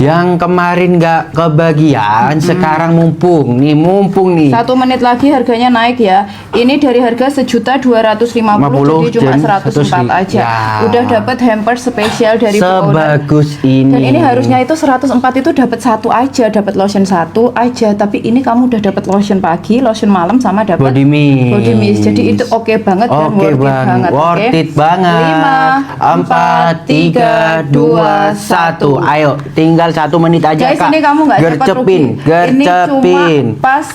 Yang kemarin nggak kebagian, sekarang mumpung nih. 1 menit lagi harganya naik ya. Ini dari harga 1.250.000 jadi cuma 104 aja. Ya. Udah dapat hamper spesial dari Bu Owner. Sebagus ini. Dan ini harusnya itu 104 itu dapat satu aja, dapat lotion satu aja. Tapi ini kamu udah dapat lotion pagi, lotion malam sama dapat body mist. body mist. Jadi itu oke banget dan Oke worth it bang, banget. worth oke? it banget. 5, 4, 3, 2, 1. Ayo, tinggal 1 menit aja Guys, kak. ini kamu nggak dapat gercepin, rugi. gercepin. Ini cuma pas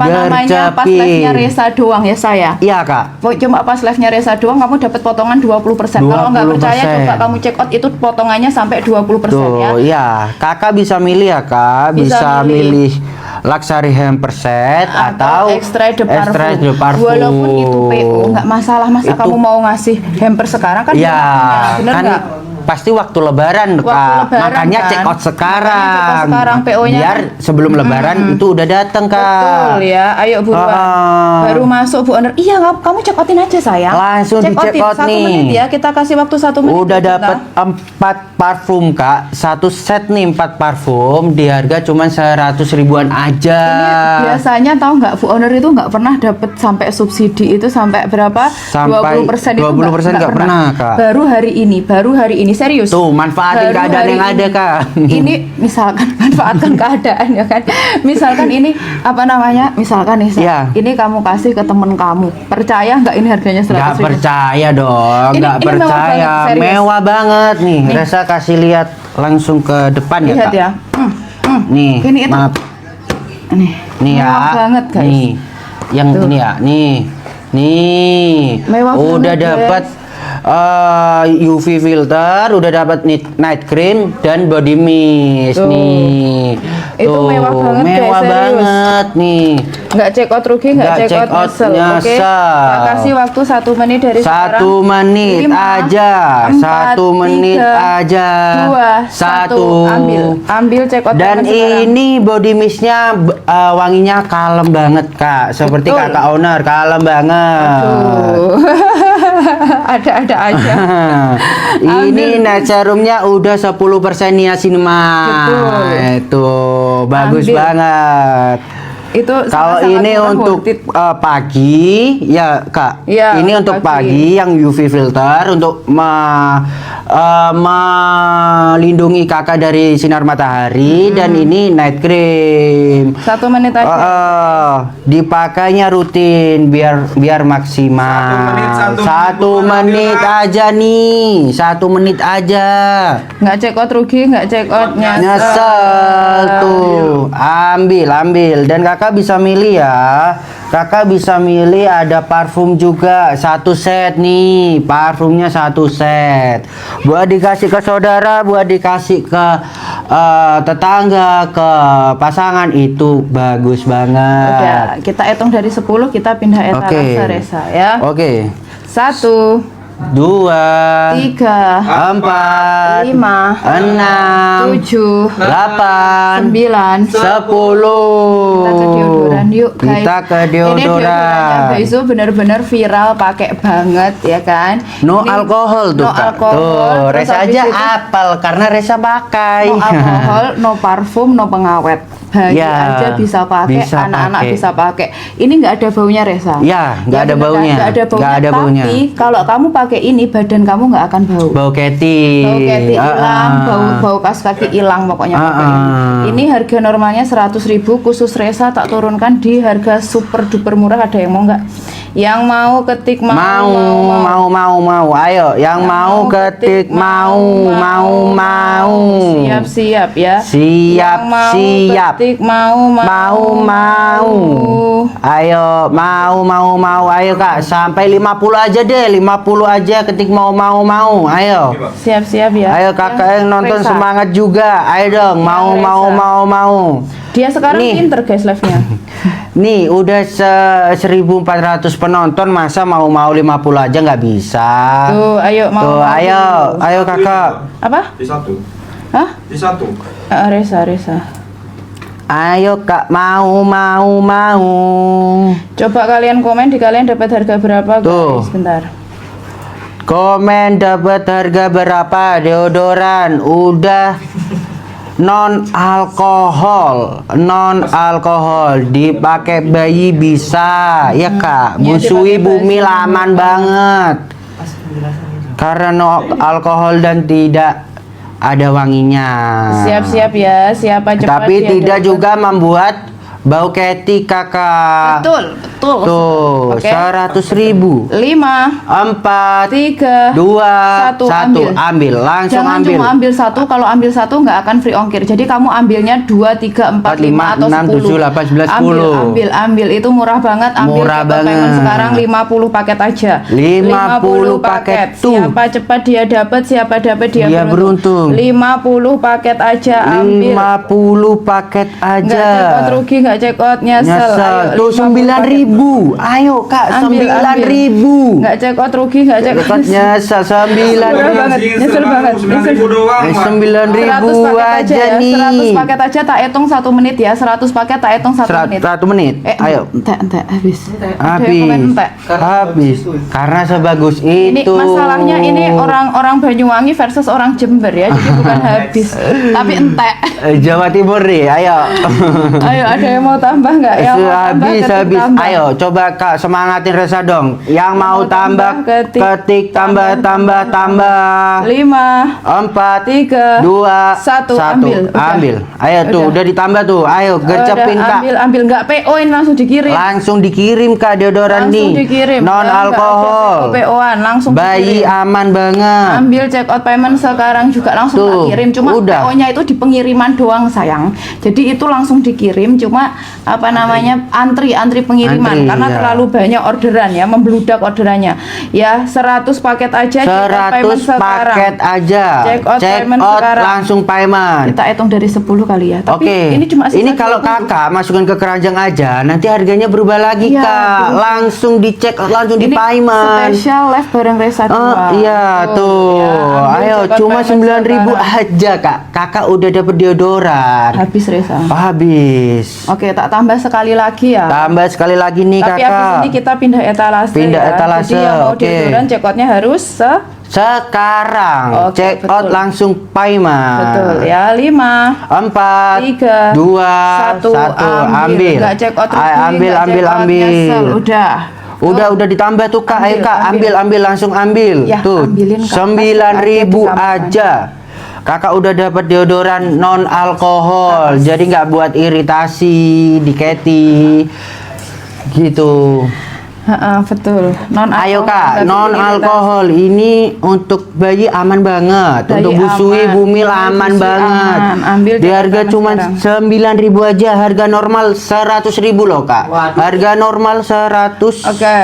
namanya pas live-nya Resa doang ya saya. Iya kak. Cuma pas live-nya Resa doang kamu dapat potongan 20%. Kalau nggak percaya 20%. coba kamu check out itu potongannya sampai 20% ya. Tuh, ya. Kakak bisa milih ya kak. Bisa milih luxury hamper set atau extrait de extrait de parfum. parfum. Walaupun itu PO nggak masalah, masa kamu mau ngasih hamper sekarang kan Ya, bener kan nggak? pasti waktu lebaran Waktu kak. lebaran, Makanya kan? check out sekarang. Makanya check out sekarang, PO-nya biar kan? sebelum lebaran itu udah dateng kak. Betul ya, ayo buruan. Baru masuk Bu Owner. Iya, kamu check outin aja sayang. Langsung di check out 1 nih. menit ya, kita kasih waktu 1 menit. Udah ya, dapat 4 parfum kak. Satu set nih 4 parfum di harga cuma 100 ribuan aja. Ini biasanya tahu nggak Bu Owner itu nggak pernah dapat sampai subsidi itu sampai berapa? Sampai 20% itu 20% nggak pernah, Kak. Baru hari ini serius. Tuh, manfaatin Baru keadaan hari yang ada, ini. Kak. Ini misalkan manfaatkan keadaan ya kan. Misalkan ini apa namanya? Misalkan nih, Iya. ini kamu kasih ke temen kamu. Percaya nggak ini harganya 100 Nggak ribu? percaya dong, Ini nggak mewah percaya. banget, serius. Mewah banget nih. Resa kasih lihat langsung ke depan ya, Lihat Kak. ya. Nih, Ini itu. maaf. Nih ya. Mewah banget, guys. Nih. Yang Tuh. ini ya, nih. Nih. Mewah udah banget, dapat UV filter, udah dapat night cream dan body mist Tuh. nih. Itu mewah banget, guys, mewah serius. banget nih. Nggak check out rugi, nggak Nggak check out nyesel, oke? nyesel. Kita kasih waktu 1 menit dari sekarang. 1 menit 5, aja, 4, 1 menit 3, aja. 2, 1. Ambil check out Dan sekarang. ini body mistnya wanginya kalem banget kak, seperti Betul. kakak owner, kalem banget. Tuh. Ada-ada aja. Ini night serumnya udah 10% niacinamide. Betul. Itu bagus Ambil. banget. Itu Kalau sangat-sangat ini murah, untuk worth it. pagi, ya kak. Iya, ini untuk pagi. pagi yang UV filter untuk melindungi kakak dari sinar matahari dan ini night cream. 1 menit aja. Dipakainya rutin biar maksimal. 1 menit aja nih, 1 menit aja. Nggak check out rugi, nggak check out Nyesel tuh, ambil dan kakak bisa milih ya. Kakak bisa milih ada parfum juga 1 set nih, parfumnya 1 set. Buat dikasih ke saudara, buat dikasih ke tetangga, ke pasangan itu bagus banget. Udah, kita hitung dari 10, kita pindah etalase Resa ya. Oke. 1, 2, 3, 4, 5, 6, 7, 8, 9, 10. Kita ke deodoran yuk guys. Kita ke Ini deodoran. deodorannya Baizu bener-bener viral, pakai banget ya kan. No Ini alkohol tuh no Kak. alkohol. Tuh, Terus Resa habis aja itu apal karena Resa pakai. no alkohol, no parfum, no pengawet. Bayi Ya, aja bisa pakai, bisa anak-anak pakai. bisa pakai. Ini nggak ada baunya Resa. Ya, nggak ada bener kan? baunya. Nggak ada baunya. Nggak ada baunya. Tapi kalau kamu pakai ini, badan kamu nggak akan bau. Bau keti. Bau keti hilang, bau kas kaki hilang pokoknya pakai ini. Ini harga normalnya 100.000, khusus Resa tak turunkan di harga super duper murah. Ada yang mau nggak? Yang mau ketik mau. Ayo, yang mau ketik mau. Siap ya. Siap, Yang mau siap. ketik mau. Ayo, mau. Ayo Kak, sampai 50 aja deh. 50 aja ketik mau. Ayo. Siap ya. Ayo kakak yang nonton Resa. semangat juga. Ayo dong, mau. Dia sekarang Nih. pinter guys live-nya. Nih udah 1.400 penonton, masa mau 50 aja nggak bisa. Tuh, ayo mau. Tuh, ayo kakak. Apa? Di 1. Hah? Di 1. Resa. Ayo kak, mau. Coba kalian komen di kalian dapat harga berapa guys? Tuh. Bentar. Komen dapat harga berapa deodoran? Udah non alkohol dipakai bayi bisa ya Kak. Iya, Busui dipakai bumi bayi. aman banget karena no alkohol dan tidak ada wanginya. Siap-siap ya, siapa cepat Tapi dia tidak dapat. juga membuat bau ketik Kakak. Betul. Tuh, Oke. 100.000. 5, 4, 3, 2, 1, 1, ambil. Langsung Jangan ambil. cuma ambil satu, kalau ambil satu nggak akan free ongkir. Jadi kamu ambilnya 2, 3, 4, 5 atau 6, 7, 10. 8, 11, 10. Ambil. Itu murah banget. Ambil Murah Cepat Payment banget. sekarang 50 paket aja. 50 paket tuh. Siapa cepat dia dapat, siapa dapat dia Dia beruntung. 50 paket aja ambil. 50 paket aja. Nggak cekot rugi, nggak cekot nyesel. Nyesel. Ayo, Tuh 50 paket. 9.000. Ayo Kak, 9.000. Nggak cekot rugi, nggak cekot Cekot nyesel 9.000. Murah banget, nyesel banget. 9.000 doang, Mak. 9.000 100 paket aja ya, nih. 100 paket aja tak hitung 1 menit ya. 100 paket tak hitung 1 menit. 1 menit. Ayo. Entek habis. Ada yang komen Habis. entek. Habis. Karena sebagus Ini itu. masalahnya ini orang-orang Banyuwangi versus orang Jember ya. Jadi bukan habis, tapi entek. Jawa Timur nih, ayo. Ayo, ada yang mau tambah nggak? Yang mau tambah, Habis. ketik tambah. Ayo, coba Kak semangatin Resa dong. Yang mau tambah, ketik. ketik tambah. 5, 4, 3, 2, 1, 1. Udah. Ambil. Ayo tuh, udah ditambah tuh. Ayo, gercepin Kak. Ambil nggak PO ini langsung dikirim. Langsung dikirim Kak deodoran Langsung nih. dikirim. Non alkohol. PO-an langsung Bayi dikirim. aman banget. Ambil check out payment sekarang juga langsung Tuh, tak kirim. Cuma udah. PO-nya itu di pengiriman doang sayang. Jadi itu langsung dikirim. Cuma apa namanya antri pengiriman Antri, karena ya. terlalu banyak orderan ya, membludak orderannya. Ya 100 paket aja. check out payment 100 sekarang. paket aja. Check out payment sekarang. langsung payment. Kita hitung dari 10 kali ya. Tapi Oke. ini cuma sisa Ini kalau 20. Kakak masukkan ke keranjang aja, nanti harganya berubah lagi Iya, Kak. berubah. Langsung dicek, langsung di Ini payment. spesial live bareng Resa 2. Oh iya tuh. ya, ambil Ayo check out cuma payment 9.000 sekarang. aja Kak. Kakak udah dapet deodoran. Habis Resa. Habis. Oke, tak tambah sekali lagi ya. Tambah sekali lagi nih Tapi Kakak. habis ini kita pindah etalase. Pindah ya. etalase, Jadi yang mau oke. deodoran check out-nya harus Sekarang Oke, check out betul. langsung payment. betul ya 5, 4, 3, 2, 1, ambil. Nggak check out rugi, Ambil, nggak ambil, check out ambil. nyesel. Udah ditambah tuh Kak. Ayo Kak, ambil langsung ambil. Ya, Tuh, ambilin, Kak. 9.000 Pasti ada di aja. Kakak udah dapat deodoran non alkohol. Jadi nggak buat iritasi di keti. Gitu. Betul. Ayo Kak, non alkohol ini untuk bayi aman banget. Bayi untuk busui aman. bumil Busui aman banget. aman. Ambil Di harga cepetan cuma sekarang. 9.000 aja. Harga normal 100.000 loh Kak. Harga normal 100.000. Oke.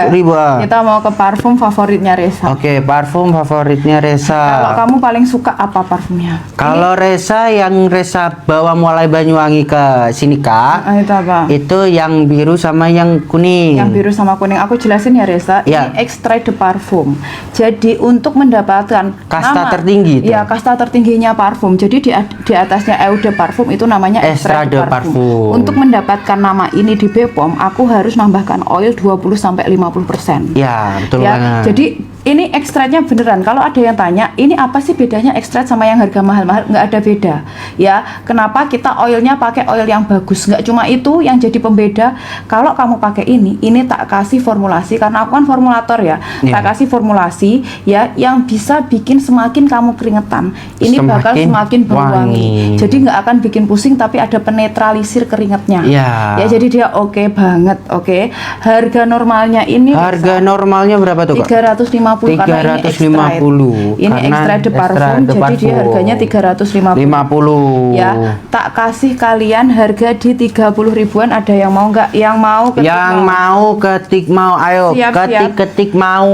Kita mau ke parfum favoritnya Resa. Oke, parfum favoritnya Kalau Resa. kamu paling suka apa parfumnya? Kalau Resa yang Resa bawa mulai Banyuwangi ke sini Kak, Itu apa? itu yang biru sama yang kuning. Yang biru sama kuning. Aku jelasin ya Resa. Ya. Ini extrait de parfum. Jadi untuk mendapatkan Kasta tertinggi itu. Iya, kasta tertingginya parfum. Jadi di atasnya eau de parfum itu namanya Extrait extrait de de parfum. parfum. Untuk mendapatkan nama ini di Bepom, aku harus nambahkan oil 20 sampai 50%. Ya, betul Ya, banget. jadi ini ekstraknya beneran. Kalau ada yang tanya, ini apa sih bedanya ekstrak sama yang harga mahal-mahal? Nggak ada beda. Ya, kenapa kita oilnya pakai oil yang bagus? Nggak cuma itu yang jadi pembeda. Kalau kamu pakai ini tak kasih formulasi karena aku kan formulator ya. Iya. Tak kasih formulasi ya yang bisa bikin semakin kamu keringetan. Ini bakal Semakin semakin berwangi. wangi. Jadi nggak akan bikin pusing tapi ada penetralisir keringatnya. Iya. Ya, jadi dia oke banget, oke. Harga normalnya ini Harga normalnya berapa tuh Kak? 350 karena 350. ini Karena extrait de parfum extrait de jadi dia parfum. harganya 350 50. ya. Tak kasih kalian harga di 30 ribuan. Ada yang mau nggak? Yang mau ketik Yang mau. mau ketik mau, ayo Siap, ketik mau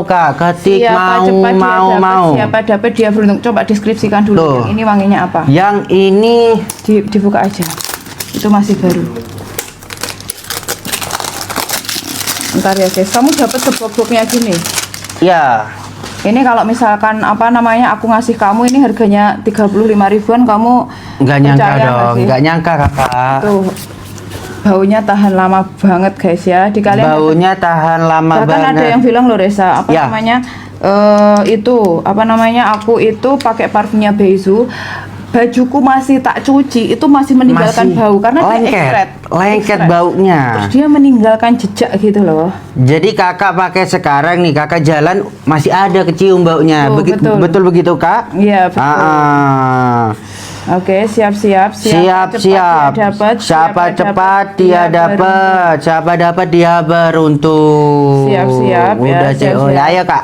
Kak, ketik Siapa cepat dia mau. dapat, siapa dapat dia beruntung. Coba deskripsikan dulu. Tuh. Yang ini wanginya apa? Yang ini Dibuka aja. Itu masih baru. Ntar ya guys, kamu dapat seblok-bloknya gini. ya Ini kalau misalkan apa namanya aku ngasih kamu ini harganya 35 ribuan, kamu nggak nyangka percaya nggak dong, sih? nggak nyangka Kakak. Tuh, baunya tahan lama banget guys ya. Di kalian Baunya tahan lama bahkan banget. ada yang bilang loh Resa, apa Ya. namanya? Itu apa namanya? Aku itu pakai parfumnya Beizu. bajuku masih tak cuci, itu masih meninggalkan Masih bau karena dia lengket baunya. Terus dia meninggalkan jejak gitu loh. Jadi kakak pakai sekarang nih, kakak jalan masih ada kecium baunya. Oh, Betul begitu kak? Iya betul. Oke, siap-siap. Siapa cepat dia dapat, siapa dapat dia beruntung. Siap-siap ya, Udah siap-siap. ayo kak.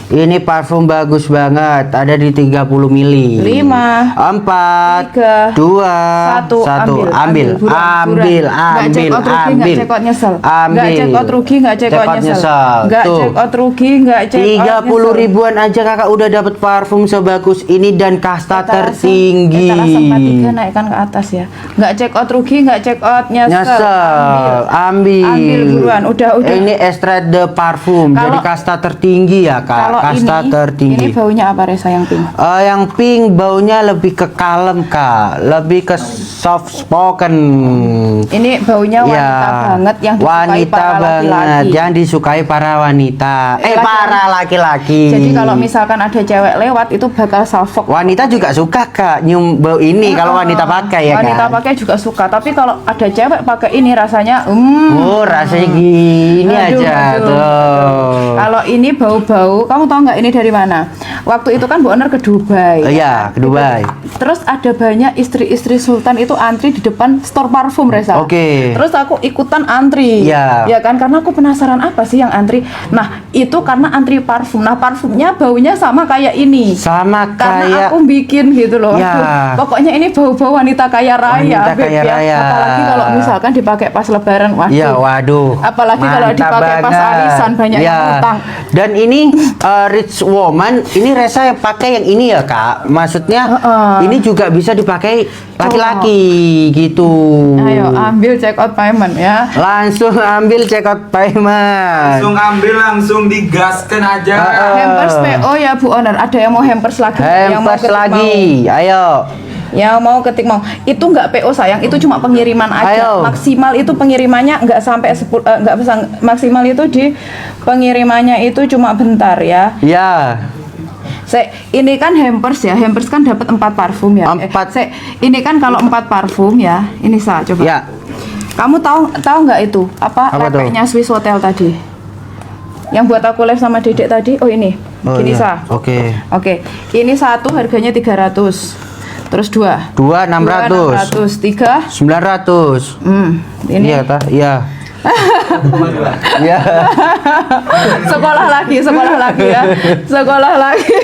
Ini parfum bagus banget, ada di 30 mili. 5, 4, 2, 1, ambil. Nggak check out nyesel. Nggak check out rugi, nggak check out nyesel. Nggak check out rugi, nggak check out 30 ribuan aja kakak udah dapat parfum sebagus ini dan kasta tertinggi. Sempat 3 naikkan ke atas ya. Nggak check out rugi, nggak check out nyesel. Ambil buruan, udah. Ini extrait de parfum, jadi kasta tertinggi ya kak. Kalau kasta tertinggi. Ini baunya apa Resa yang pink? Yang pink baunya lebih ke kalem kak, lebih ke soft spoken. Ini baunya wanita banget yang disukai para laki-laki. Yang disukai para wanita. Para laki-laki. Jadi kalau misalkan ada cewek lewat itu bakal salfok. Wanita juga suka kak nyium bau ini kalau wanita pakai ya kan. Wanita pakai juga suka, tapi kalau ada cewek pakai ini rasanya rasanya gini aja tuh. Kalau ini bau-bau, kamu tahu nggak ini dari mana? Waktu itu kan Bu Oner ke Dubai. Iya, ke Dubai. Terus ada banyak istri-istri sultan itu antri di depan store parfum Reza. Oke. Terus aku ikutan antri. Iya. Ya kan, karena aku penasaran apa sih yang antri. Nah, itu karena antri parfum. Nah, parfumnya baunya sama kayak ini. Sama karena kayak aku bikin gitu loh. Ya. Aduh, pokoknya ini bau-bau wanita kaya raya, Wanita Beb, kaya ya. raya. Apalagi kalau misalkan dipakai pas lebaran. Waduh. Iya, waduh. Apalagi kalau Mantap dipakai pas banget. arisan banyak yang utang. Dan ini rich woman, ini Resa yang pakai yang ini ya kak. Maksudnya ini juga bisa dipakai laki-laki gitu. Ayo ambil check out payment ya. Langsung ambil check out payment. Langsung ambil, langsung digaskan aja. Hampers PO ya Bu Oner. Ada yang mau hampers lagi? Yang mau Hampers ketik lagi, ayo. Yang mau ketik mau. Itu nggak PO sayang, itu cuma pengiriman aja. Ayo. Maksimal itu pengirimannya nggak sampai 10, nggak bisa. Maksimal itu di pengirimannya itu cuma bentar ya. Ya. Ini kan hampers ya, hampers kan dapat 4 parfum ya. 4. Ini kan kalau 4 parfum ya, ini saya coba. Ya. Kamu tahu nggak itu apa lepeknya Swiss Hotel tadi? Yang buat aku live sama Dedek tadi, oh ini. Gini iya. Oke. Ini satu harganya 300. Terus 2 600. 3 900. ini Iya tah? Iya. Iya. sekolah lagi ya. Sekolah lagi.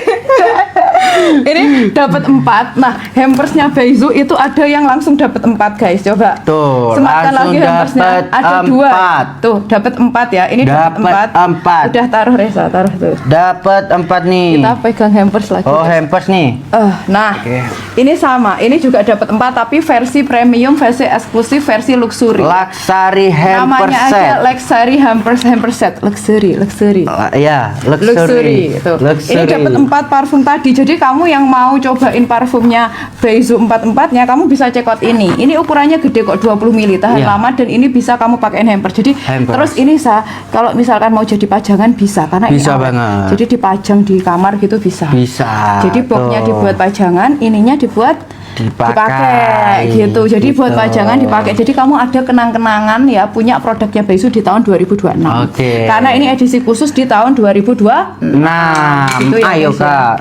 Ini dapat 4. Nah, hampersnya Beizu itu ada yang langsung dapat 4 guys. Coba. Tuh, sematkan lagi langsung hampersnya. dapet Ada 2. Tuh, dapat 4 ya. Ini dapat 4. Udah taruh Reza, taruh tuh. Dapat 4 nih. Kita pegang hampers lagi. Oh, hampers nih. Nah, ini sama. Ini juga dapat 4 tapi versi premium, versi eksklusif, versi luxury. Luxury hamper Namanya set. aja luxury hamper set. Luxury. Ya, luxury. Tuh. Luxury. Ini dapat 4 parfum tadi. Jadi kamu yang mau cobain parfumnya Beizu 44-nya, kamu bisa check out ini. Ini ukurannya gede kok, 20 ml, tahan lama, dan ini bisa kamu pakein hamper. Jadi terus ini kalau misalkan mau jadi pajangan bisa, karena bisa ini banget. Jadi dipajang di kamar gitu bisa. Bisa. Jadi boxnya dibuat pajangan, ininya dibuat dipakai gitu. Jadi buat pajangan dipakai. Jadi kamu ada kenang-kenangan ya, punya produknya Beizu di tahun 2026. Oke. Karena ini edisi khusus di tahun 2026. Nah, Gitu ya, ayo guys, ya. kak.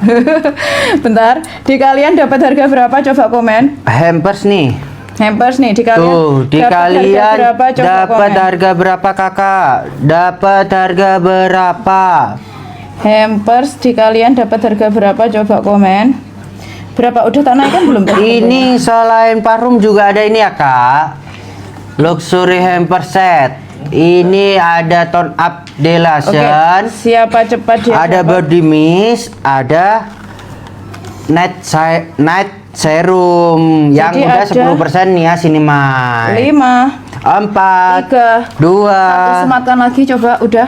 Bentar, di kalian dapat harga berapa? Coba komen. Hampers nih. Hampers nih di kalian. Tuh, di dapat kalian harga berapa? Coba dapat komen. harga berapa kakak? Dapat harga berapa? Hampers di kalian dapat harga berapa? Coba komen. Berapa? Udah tak naikkan belum? Ini selain parfum juga ada ini ya kak. Luxury hamper set. Ini ada tone up Delation. Siapa cepat dia? Ada body mist, ada night serum yang Jadi udah ada 10% nih ya Cineman. 5, 4, 3, 2. Sematkan lagi coba. Udah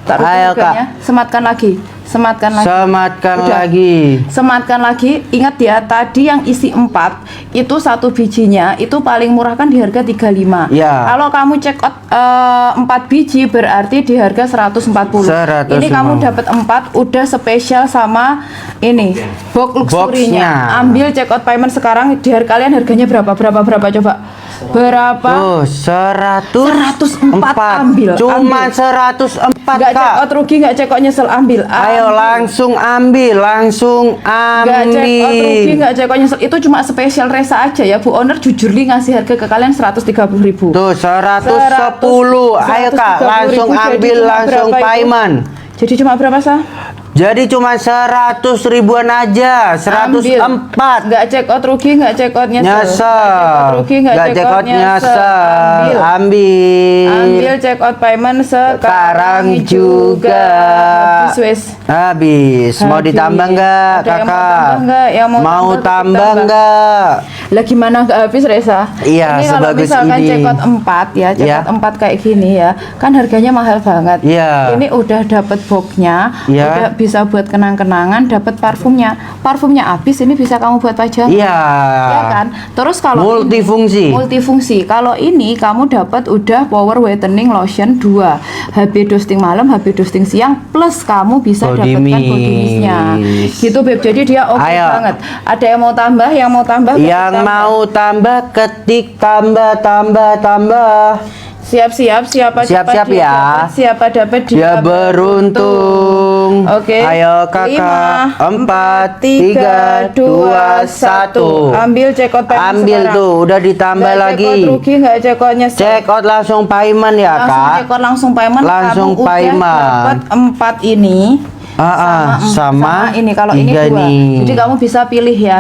tak Ayo, harganya. Sematkan lagi. Sematkan lagi. Sematkan Udah. lagi. Sematkan lagi. Ingat ya, tadi yang isi 4 itu satu bijinya itu paling murah kan di harga 35. Ya. Kalau kamu check out 4 biji berarti di harga 140. 150. Ini kamu dapat 4 udah spesial sama ini box luxury-nya. Boxnya. Ambil check out payment sekarang di harga kalian harganya berapa coba? Berapa? Tuh 104 ambil. Cuma 104 Nggak check Kak. out rugi, nggak check out nyesel, ambil. Ayo langsung ambil, langsung Nggak check out rugi, ambil. nggak check out nyesel. Itu cuma spesial Resa aja ya, Bu Owner jujur li ngasih harga ke kalian 130.000. Tuh 110. Ayo Kak, 130.000, langsung jadi ambil, cuma langsung berapa itu? payment. Jadi cuma berapa sah? Jadi cuma 100 ribuan aja, 104. Nggak check out rugi, nggak check out nyesel. Nggak check out Nyesel. rugi, nggak check out nyesel. Ambil. Ambil check out payment sekarang juga. Habis wes. Habis. Mau Habis. ditambah nggak, Ada yang mau Kakak? tambah nggak? Yang mau tambah, tambah tambah. nggak? Lah gimana nggak habis Resa? Iya, ini kalau sebagus misalkan ini. check out 4 ya, check Iya. out 4 kayak gini ya, kan harganya mahal banget. Iya. Ini udah dapet boxnya, Iya. udah bisa buat kenang-kenangan, dapet parfumnya. Parfumnya habis, ini bisa kamu buat pajang. Iya. Ya kan? Terus kalau Multifungsi. ini, multifungsi. Kalau ini kamu dapat udah power whitening lotion 2, HB dusting malam, HB dusting siang, plus kamu bisa Body dapatkan body mist. mistnya. Gitu Beb. Jadi dia oke Ayo. banget. Ada yang mau tambah? Yang mau tambah? ketik Yang tambah. mau tambah ketik tambah. Siap-siap, siapa Siap-siap cepat dia ya. dapat, siapa dapat Dia beruntung. Oke. Ayo Kakak. 4, 3, 2, 1. Ambil check out payment Ambil sekarang. tuh, udah ditambah Nggak lagi. check out rugi, nggak check out nyesel. Check out langsung payment ya Langsung Kak. check out, langsung payment. Langsung Kamu payment. udah dapat 4 ini. Sama ini, kalau ini 3 2. nih. Jadi kamu bisa pilih ya,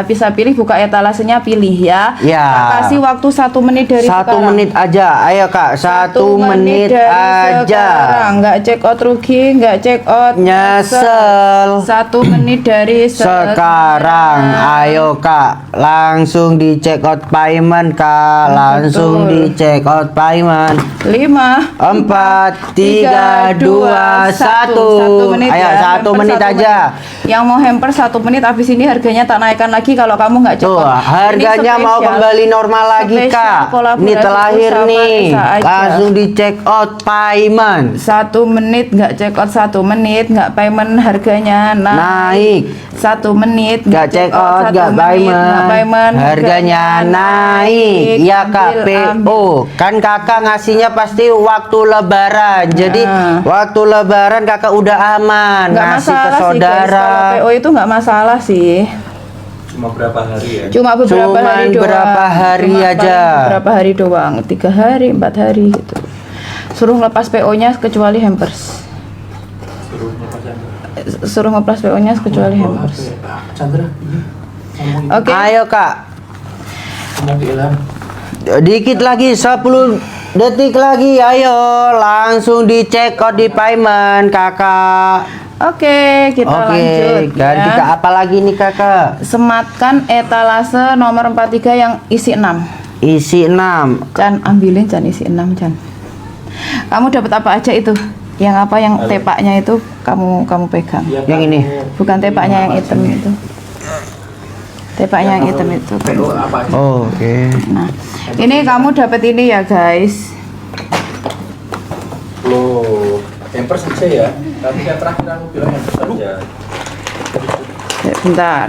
buka etalasenya, pilih ya. Ya. Tak kasih waktu 1 menit dari 1 sekarang. menit aja. Ayo Kak, 1 menit dari aja. sekarang. Nggak check out rugi, nggak check out Nyesel. 1 menit dari Sekarang ayo Kak, langsung di check out payment Kak, langsung di check out payment. 5 4, 3, 2, 1. 1 menit Ayo ya. 1 menit Hamper 1 aja. Yang mau hamper 1 menit, habis ini harganya tak naikkan lagi kalau kamu nggak check Tuh, out. harganya Ini mau spesial. kembali normal lagi Spesial Kak. kolaborasi Ini terakhir bersama nih. Resa aja. Langsung di check out payment. 1 menit nggak check out, 1 menit nggak payment, harganya Naik. 1 menit Gak check out, 1 gak menit, nggak payment. Harganya naik. Ya Kak, PO. Kan Kakak ngasihnya pasti waktu lebaran. Jadi waktu lebaran Kakak udah aman nggak ngasih ke masalah sih guys, saudara. kalau PO itu nggak masalah sih. Cuma berapa hari ya? Cuma beberapa Cuman hari doang. berapa hari Cuma aja. paling beberapa hari doang, 3 hari, 4 hari gitu. Suruh ngelepas PO-nya kecuali hampers. Suruh ngelepas PO-nya kecuali hampers. Chandra, Oke. Ayo Kak. Dikit lagi, 10 detik lagi. Ayo langsung di check out di payment Kakak. Oke, kita lanjut ganti ya. ke apa lagi nih Kakak? Sematkan etalase nomor 43 yang isi 6. Isi 6. Chan, ambilin Chan, isi 6 Chan. Kamu dapat apa aja itu? Yang apa, yang tepaknya itu kamu pegang. Yang ini. Bukan tepaknya yang hitam itu. Tepaknya yang hitam itu. Oh, oke. Nah, ini kamu dapat ini ya guys. Loh, hampers aja ya. Tapi yang terakhir aku bilang hampers aja. Bentar.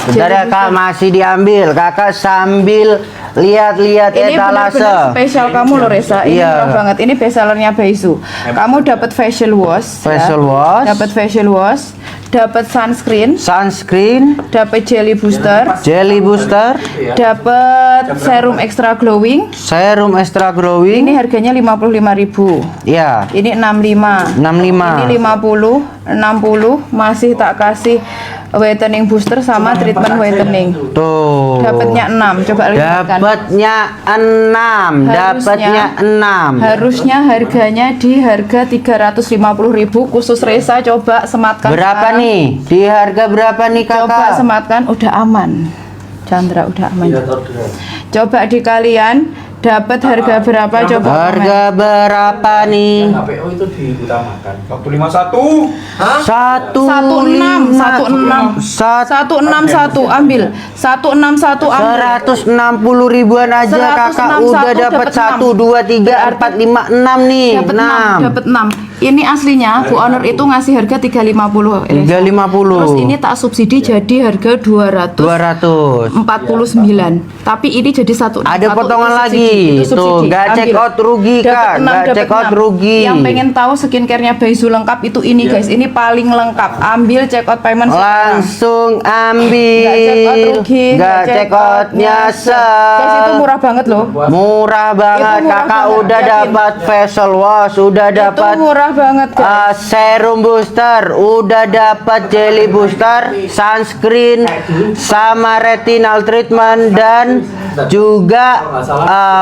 Bentar ya Kak, masih diambil. Kakak sambil lihat-lihat Ini etalase. benar-benar spesial kamu loh Resa. Ini Iya. murah banget. Ini bestsellernya Baizu. Kamu dapat facial wash. Facial wash. Dapat facial wash. Dapat sunscreen. Sunscreen, Dapat jelly booster. jelly booster, Dapat serum extra glowing. serum extra glowing. Ini harganya 55.000. Ya, Ini 65. 65. Ini 50, 60 masih tak kasih whitening booster sama treatment whitening. Tuh. Dapatnya 6. Coba lihatkan. Dapatnya 6. Dapatnya 6. Harusnya harganya di harga 350.000 khusus Resa. Coba sematkan. Berapa sekarang. nih? Di harga berapa nih Coba Kakak? sematkan, udah aman. Chandra udah aman. Coba di kalian Dapat harga berapa coba? Harga berapa nih? KPO itu diutamakan. 151. Hah? 161 ambil 161 ambil 160 ribuan aja kakak 161 udah dapat 1 2 3 4 5 6 nih. dapat 6. Ini aslinya Bu Onur itu ngasih harga 350. 350. Terus ini tak subsidi jadi harga 200. 49. Tapi ini jadi satu. Ada potongan itu lagi. subsidi, itu Tuh, subsidi. nggak check Ambil. out rugi, Dapat Kak. 6, Nggak dapat check out 6. rugi. Yang pengen tahu skincare-nya Baizu lengkap itu ini guys. Ini paling lengkap. Ambil check out payment sekarang. Langsung Nggak check out ambil. rugi, Nggak check out nyesel. Guys itu murah banget loh. Murah banget. Itu murah Kakak banget, udah yakin. dapat facial wash, udah dapat Itu murah banget guys. serum booster, udah dapat jelly booster, sunscreen, sama retinal treatment dan juga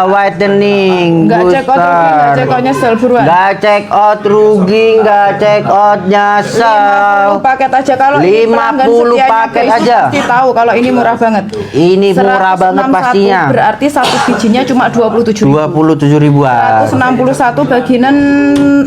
whitening Nggak check out rugi, nggak booster. check out nyesel buruan. Nggak check out rugi, nggak check out 50 nyesel. paket aja kalau ini 50 pelanggan setianya paket Baizu aja. pasti tahu kalau ini murah banget. Ini murah banget 161 pastinya. berarti satu bijinya cuma 27.000. 27 ribuan. 161 bagian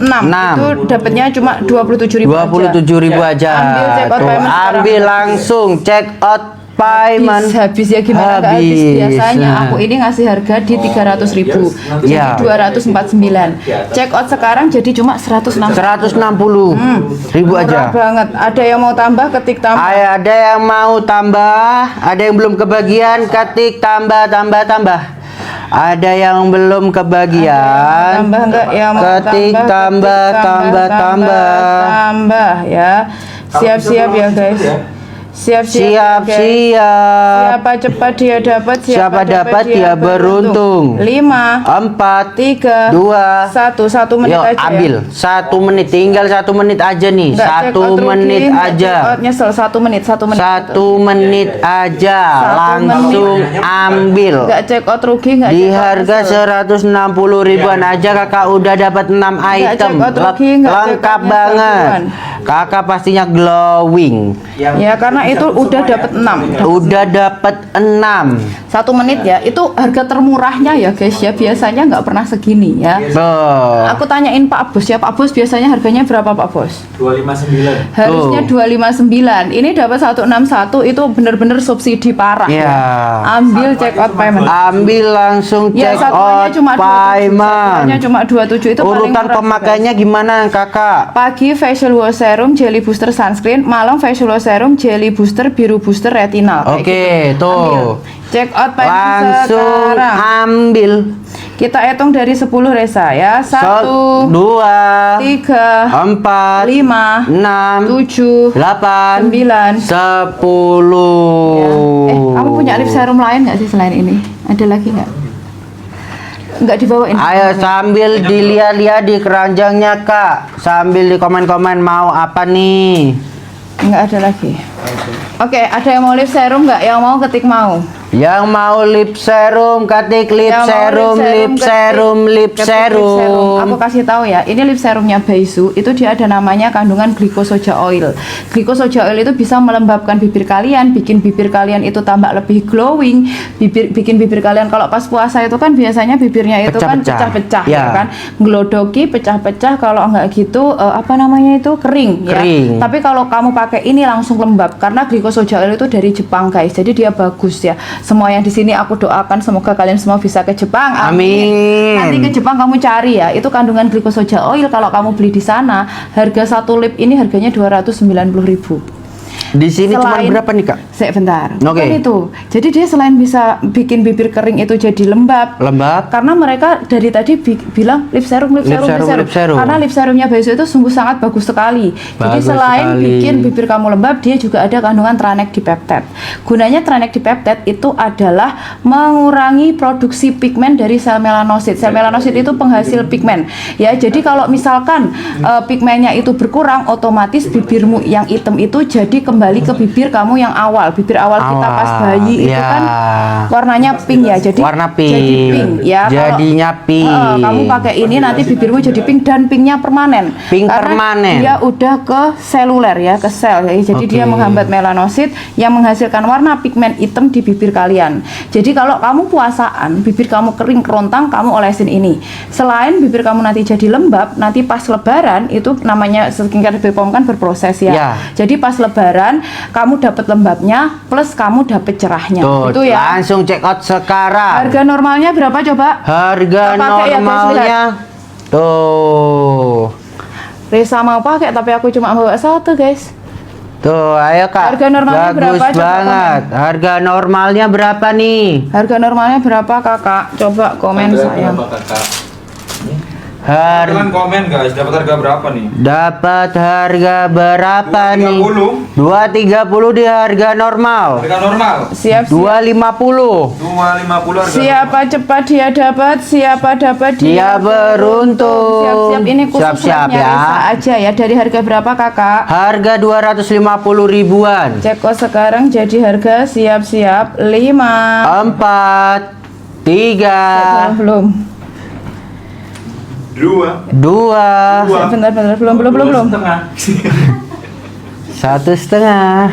6 itu dapatnya cuma 27.000 27 ribu aja. Ambil check out Tuh, payment sekarang. ambil langsung check out payment. habis ya gimana nggak habis. Habis. Biasanya Nah. aku ini ngasih harga di 300.000 jadi Ya. 249. Check out sekarang jadi cuma 160. 160 ribu Murah aja. banget. Ada yang mau tambah ketik tambah. Ada yang mau tambah, ada yang belum kebagian, ketik tambah. Ada yang belum kebagian, Tambah enggak ya mau ketik tambah tambah ya. Siap-siap ya guys. Siap-siap guys. siap. Siapa cepat dia dapat, Siapa dapat dia beruntung. 5 4 3 2 1 menit Yuk aja ambil ya. 1 menit, tinggal 1 menit aja nih. Nggak check 1 out rugi, menit nggak check aja. out nyesel 1 menit 1 menit 1 menit aja, 1 langsung ambil. nggak check out rugi, nggak Di check out harga nyesel. 160 ribuan aja kakak udah dapat 6 item. check out rugi, nggak check Lengkap out banget. nyesel. Kakak pastinya glowing. Ya karena itu udah dapat 6. Udah dapat 6. 1 menit ya, itu harga termurahnya ya guys ya. Biasanya nggak pernah segini ya. Tuh. Aku tanyain Pak Bos ya, Pak Bos biasanya harganya berapa Pak Bos? 259. Harusnya 259. Ini dapat 161 itu bener-bener subsidi parah Iya. ya. Ambil check out payment. Ambil langsung Ya check satuannya out cuma 27. Satuannya payment. cuma 27 itu paling Urutan murah, pemakaiannya gimana kakak? pagi facial wash serum, jelly booster sunscreen, malam facial wash serum, jelly booster, biru booster, retinal. Kayak Oke, gitu. tuh. Ambil. Check out payment Langsung sekarang. ambil. Kita hitung dari 10 Resa ya. 1 2 3 4 5 6 7 8 9 10. kamu punya lip serum lain nggak sih selain ini? Ada lagi nggak? Nggak dibawain. Ayo sambil dilihat-lihat di keranjangnya kak, sambil di komen-komen mau apa nih? Nggak ada lagi. Oke, ada yang mau lip serum nggak? Yang mau ketik mau. Yang mau lip serum, ketik lip Yang mau serum, lip ketik- serum, lip ketik serum. Aku kasih tahu ya, ini lip serumnya Baizu itu dia ada namanya kandungan glycosoja oil. Glycosoja oil itu bisa melembabkan bibir kalian, bikin bibir kalian itu tambah lebih glowing, bikin bibir kalian kalau pas puasa itu kan biasanya bibirnya itu kan Pecah-pecah. pecah-pecah Ya. ya kan, glodoki pecah-pecah, kalau enggak gitu apa namanya itu kering ya. Kering. Tapi kalau kamu pakai ini langsung lembab karena glycosoja oil itu dari Jepang guys, jadi dia bagus ya. Semua yang di sini aku doakan semoga kalian semua bisa ke Jepang. Amin. Nanti ke Jepang kamu cari ya, itu kandungan glycosoja oil. Kalau kamu beli di sana, harga satu lip ini harganya 290.000. Di sini cuma berapa nih kak? Bentar. Oke. Kan itu. Jadi dia selain bisa bikin bibir kering itu jadi lembab. Lembab. Karena mereka dari tadi bilang lip serum. Karena lip serumnya Baizu itu sungguh sangat bagus sekali. Jadi Bagus selain sekali. bikin bibir kamu lembab, dia juga ada kandungan tranexdipeptide. Gunanya tranexdipeptide itu adalah mengurangi produksi pigmen dari sel melanosit. Sel melanosit itu penghasil pigmen. Ya, jadi kalau misalkan pigmennya itu berkurang, otomatis bibirmu yang hitam itu jadi kembali kembali ke bibir kamu yang awal, bibir awal kita pas bayi itu ya. kan warnanya pink ya, jadi Warna pink. jadi pink ya. Jadinya pink. Kamu pakai ini nanti bibirmu jadi pink dan pinknya permanen. Pink Karena permanen. dia udah ke seluler ya, ke sel ya. Jadi Oke. dia menghambat melanosit yang menghasilkan warna pigmen hitam di bibir kalian. Jadi kalau kamu puasaan, bibir kamu kering kerontang, kamu olesin ini. Selain bibir kamu nanti jadi lembab, nanti pas lebaran itu namanya skincare BPOM kan berproses ya. Ya. Jadi pas lebaran kamu dapat lembabnya plus kamu dapat cerahnya. Tuh, Itu ya. langsung check out sekarang. Harga normalnya berapa coba? Harga Kita pakai ya, guys, normalnya tuh. Resa mau pakai tapi aku cuma bawa satu guys. Tuh, ayo Kak. Harga normalnya Bagus berapa? Coba banget. Harga normalnya berapa nih? Harga normalnya berapa kakak? Coba komen Harga sayang. berapa, Kakak? Harga Kalian komen guys, dapat harga berapa nih? dapat harga berapa nih? 230 di harga normal. Harga normal. Siap siap. 250. 250 harga Siapa cepat dia dapat, siapa dapat Dia beruntung. Siap-siap ini khusus Siap-siap labnya ya. Resa aja ya. Dari harga berapa kakak? Harga 250 ribuan. Ceko sekarang jadi harga siap-siap 5. 4 3 Belum. 2 2 Bentar belum.1,5.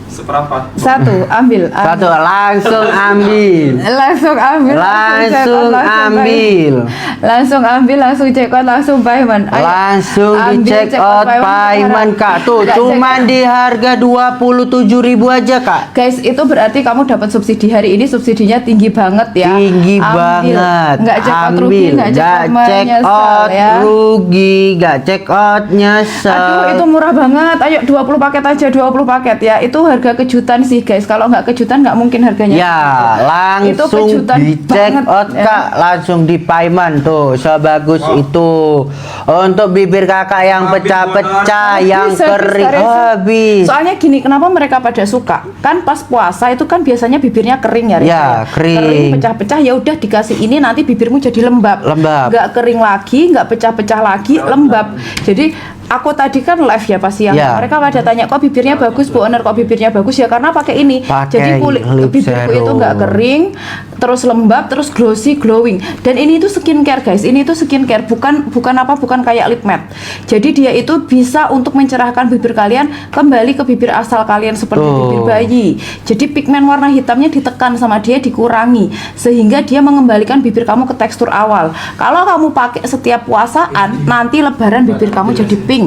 Seberapa? Satu, ambil. Satu langsung ambil. Langsung ambil. Langsung ambil. Langsung ambil, langsung check out, langsung payment. Ayo, Langsung di ambil check out payment Kak. Tuh Nggak cuman di harga 27.000 aja Kak. Guys, itu berarti kamu dapat subsidi hari ini, subsidinya tinggi banget ya. Tinggi Ambil. banget. Nggak check out rugi, nggak check out check menyesal out ya. rugi, nggak check out nyesel. Aduh, itu murah banget. Ayo 20 paket aja, 20 paket ya. Itu harga kejutan sih guys. Kalau nggak kejutan nggak mungkin harganya. Ya, Itu langsung kejutan di check banget, out ya. Kak, langsung di payment tuh, sebagus itu. Untuk bibir Kakak yang Habis, pecah-pecah, Habis, yang habis, kering Resa. habis. Soalnya gini, kenapa mereka pada suka? Kan pas puasa itu kan biasanya bibirnya kering ya, Resa. Ya, kering. pecah-pecah, ya udah dikasih ini nanti bibirmu jadi lembab. Lembab. Nggak kering lagi, nggak pecah-pecah lagi, lembab. Jadi aku tadi kan live ya pas siang. Ya. Mereka pada tanya, kok bibirnya bagus Bu Oner, kok bibirnya bagus ya karena pakai ini. Pakai Jadi kulit lip bibirku itu serum. nggak kering, terus lembab, terus glossy, glowing. Dan ini itu skincare guys. Ini itu skincare, bukan kayak lip matte. Jadi dia itu bisa untuk mencerahkan bibir kalian kembali ke bibir asal kalian seperti Tuh. bibir bayi. Jadi pigmen warna hitamnya ditekan sama dia, dikurangi sehingga dia mengembalikan bibir kamu ke tekstur awal. Kalau kamu pakai setiap puasaan, nanti lebaran bibir kamu jadi pink.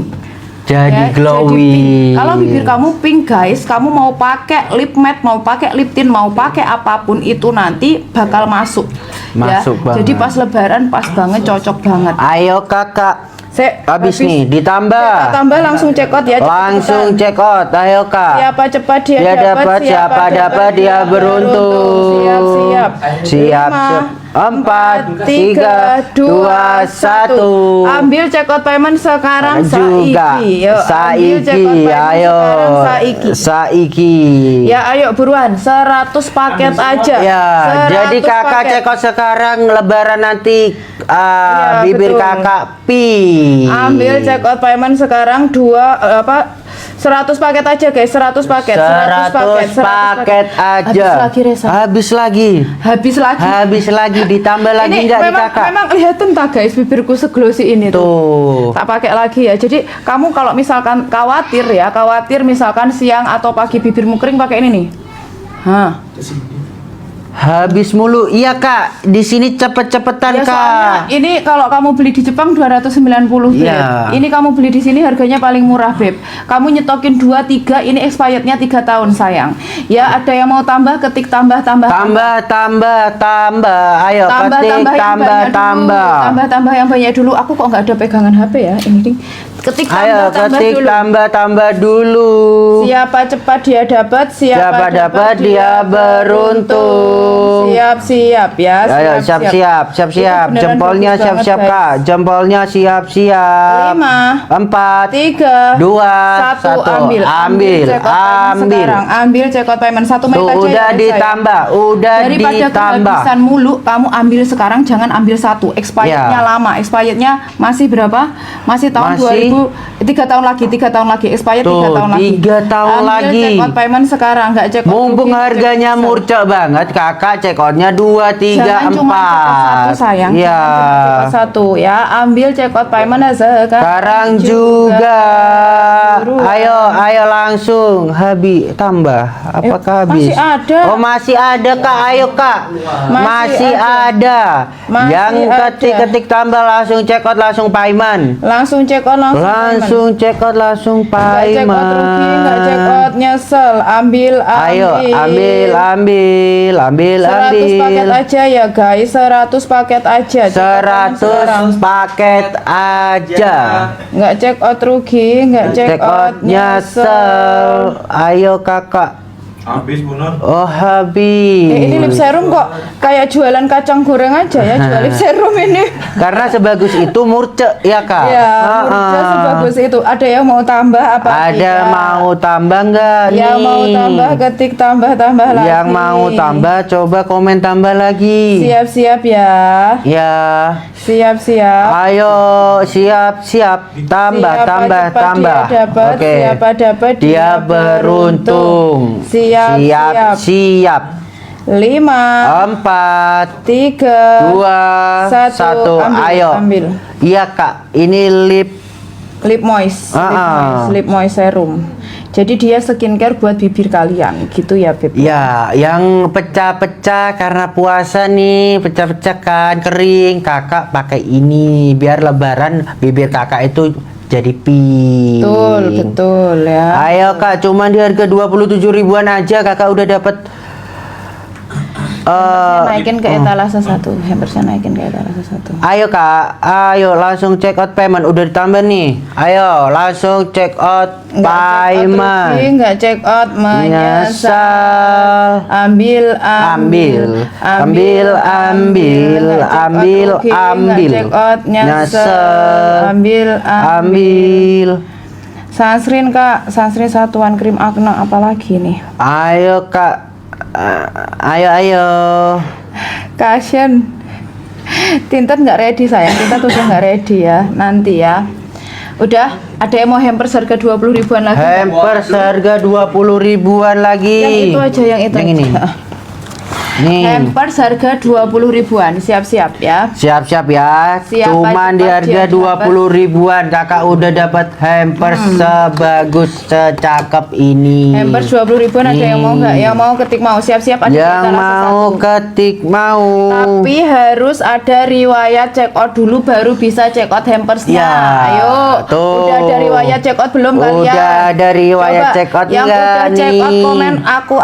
Jadi Ya, glowing. pink. Kalau bibir kamu pink guys, kamu mau pakai lip matte, mau pakai lip tint, mau pakai apapun itu nanti bakal masuk. Masuk ya. banget. Jadi pas lebaran pas banget, cocok banget. Ayo Kakak, habis nih Kita ditambah. tambah langsung check out ya. Langsung cepetan. check out. Ayo Kak. Siapa cepat dia, Dia dapat, siapa dapat dia beruntung. Siap. Siap. 4 3 2 1. Ambil check out payment sekarang juga saiki. Yuk, ambil check out saiki, payment ayo sekarang saiki. saiki. Ya ayo buruan 100 paket aja. Ya, 100 jadi Kakak paket. check out sekarang, lebaran nanti Ya, bibir betul. Kakak pink. Ambil check out payment sekarang 100 paket aja guys, 100 paket, 100 paket aja. Habis lagi Resa. Habis lagi ditambah lagi Ini enggak di memang, Kakak? memang lihatin tak guys bibirku seglosi ini Tuh. tak pakai lagi ya. Jadi kamu kalau misalkan khawatir misalkan siang atau pagi bibirmu kering pakai ini nih. Hah. Habis mulu. Iya Kak, di sini cepet-cepetan Ya, Kak. soalnya ini kalau kamu beli di Jepang 290 Beb. Iya. Ini kamu beli di sini harganya paling murah Beb. Kamu nyetokin 2 3, ini expirednya 3 tahun sayang. Ya ada yang mau tambah ketik tambah. Tambah. Ayo ketik Tambah yang banyak dulu. Aku kok nggak ada pegangan HP ya ini ding. Ketik Ayo tambah ketik dulu. tambah dulu. Siapa cepat dia dapat, Siapa dapat dia beruntung. Siap ya. Ayo siap-siap. Itu beneran Jempolnya bagus banget, siap-siap guys. Kak. Jempolnya siap-siap. 5 4 3 2 1 ambil check out payment 1 menit Tuh aja udah ya, ditambah, udah daripada ditambah. kehabisan mulu kamu ambil sekarang, jangan ambil satu expirednya Ya. lama, expirednya masih berapa, masih tahun Masih 3 tahun lagi, 3 tahun lagi, expired 3 Tuh, tahun lagi. 3 tahun Ambil lagi. check out payment sekarang, nggak check out Mumpung rugi, nggak check harganya out murcak banget, kakak check outnya 2, 3, Jangan cuma check out 1 4. sayang. Iya. Jangan cuma check out 1 ya. Ambil check out payment Sekarang juga. Ayo langsung. Habis tambah. Apakah habis? masih ada. Oh, masih ada Kak. Ayo Kak. Masih ada. Masih Yang ada. ketik tambah langsung check out langsung payment. Langsung check out Langsung check out langsung Nggak check out rugi, nggak check payment. out nyesel. Ambil. Ayo ambil 100 paket aja ya guys, 100 paket aja. Check out payment sekarang. 100 paket aja. Nggak check out rugi, nggak check out nyesel. Ayo kakak. Habis Bu Nur. Oh habis. Ini lip serum kok kayak jualan kacang goreng aja ya, jual lip serum ini. Karena sebagus itu murce ya kak. Ya, murca sebagus itu. Ada yang mau tambah apa? Ada tidak? mau tambah nggak nih? Yang mau tambah ketik tambah lagi. Yang mau tambah coba komen tambah lagi. Siap-siap ya. Ya. Siap-siap. Ayo siap-siap tambah Siapa tambah cepat tambah. dia dapat, Oke. siapa dapat Dia beruntung. Siap. Siap. 5 4 3 2 1. Ayo. Ambil. Iya kak. Ini Lip moist, lip moist serum. Jadi dia skincare buat bibir kalian, gitu ya Beb. ya yang pecah-pecah karena puasa nih, pecah-pecah kan kering. Kakak pakai ini biar lebaran bibir kakak itu jadi pink. Betul ya. Ayo kak, cuman di harga 27 ribuan aja kakak udah dapat. Naikin ke etalase 1, hampersnya naikin ke etalase 1. Ayo kak, ayo langsung check out payment. Udah ditambah nih. Ayo langsung check out payment. Nggak check out menyesal. Ambil. Check out nyesel. Ambil. Sunscreen kak, sunscreen satuan krim acne apalagi nih? Ayo kak. Ayo. Kasian. Tinted nggak ready sayang, Tinted udah nggak ready ya, nanti ya. Udah, ada yang mau hampers harga 20 ribuan lagi? Hampers harga 20 ribuan lagi. Yang itu aja, yang itu. Yang ini. Nih. Hampers harga 20 ribuan, siap-siap ya. Siap-siap ya. Siapa Cuman di cepat harga dia 20 ribuan kakak udah dapat hampers sebagus secakep ini. Hampers 20 ribuan ada yang mau nggak? Yang mau ketik mau, siap-siap ada di Yang etalase mau 1. ketik mau. Tapi harus ada riwayat check out dulu baru bisa check out hampersnya. Ya, Ayo, tuh. udah ada riwayat check out belum kalian? Udah ada riwayat Coba, check out yang enggak udah check out nih? komen aku.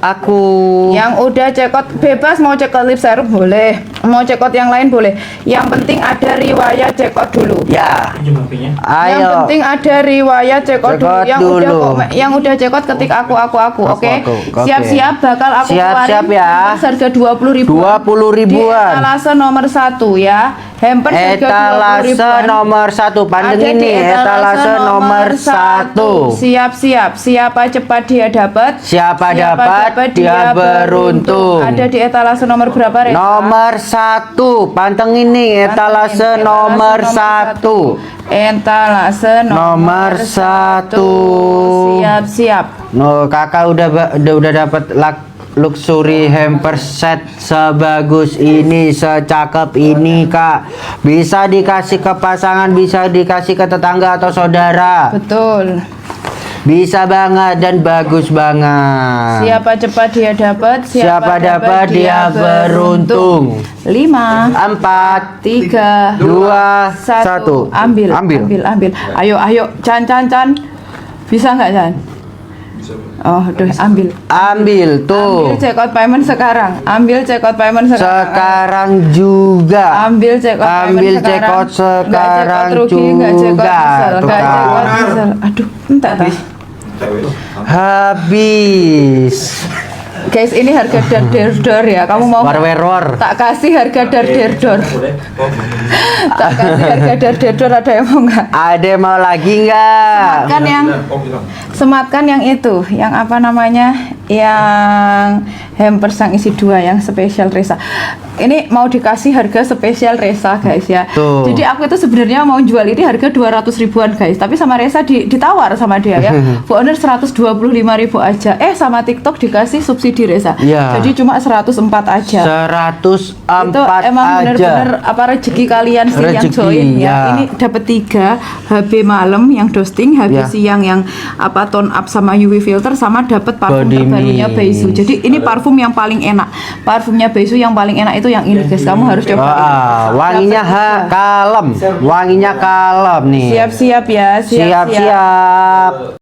Aku. Yang udah check out bebas, mau check out lip serum boleh, mau check out yang lain boleh. Yang penting ada riwayat check out dulu. Ya. Pinjam HP-nya. Yang Ayo. penting ada riwayat check out Check dulu. out Yang udah check out ketik aku. Oke. Oke. Siap-siap bakal aku Siap-siap keluarin ya. hampers harga 20 ribuan. 20 ribuan. Di etalase nomor 1 ya. Hampers harga 20 Etalase ribuan. nomor 1. Pandang Ada di ini etalase nomor 1. Siap-siap. Siapa cepat dia dapat. Siapa dapat dia beruntung. Ada di etalase nomor berapa, Reza? Nomor 1. Pantengin nih etalase nomor 1. Etalase nomor Nomor 1. 1. Siap-siap. No, kakak udah dapat luxury hamper set sebagus ini, secakep ini kak. Bisa dikasih ke pasangan, bisa dikasih ke tetangga atau saudara. Betul. Bisa banget dan bagus banget. Siapa cepat dia dapat, Siapa dapat dia beruntung. 5 4 3 2 1. 1. Ambil. Ayo, Chan. Bisa nggak, Chan? Oh, udah ambil. Ambil tuh. Ambil check out payment sekarang. Sekarang juga. Ambil check out Ambil payment check out sekarang Nggak check out rugi, nggak check out juga. nyesel, Tuh nggak check out kan. nyesel. Aduh, entar. Habis. Guys, ini harga dar ya. Kamu mau War. tak kasih harga dar Boleh. tak kasih harga dar ada yang mau nggak? Ada mau lagi nggak? Kan yang sematkan yang itu, yang apa namanya, yang hampers yang isi 2 yang spesial Resa. Ini mau dikasih harga spesial Resa guys ya. Tuh. Jadi aku itu sebenarnya mau jual ini harga 200 ribuan guys, tapi sama Resa ditawar sama dia ya. Bu owner 125.000 aja. Sama TikTok dikasih subsidi Resa. Iya. Jadi cuma 104 aja. 104 Itu emang aja. bener-bener apa rezeki kalian sih yang Rezeki, join ya. ya. Ini dapat 3 HB malam yang dusting, HB Ya. siang yang apa tone up sama UV filter, sama dapat parfum Body terbarunya mist. Beizu. Jadi ini parfum yang paling enak. Parfumnya Beizu yang paling enak itu yang ini guys. Kamu harus coba. Wah, wanginya kalem. Wanginya kalem nih. Siap-siap ya, siap-siap. Siap-siap.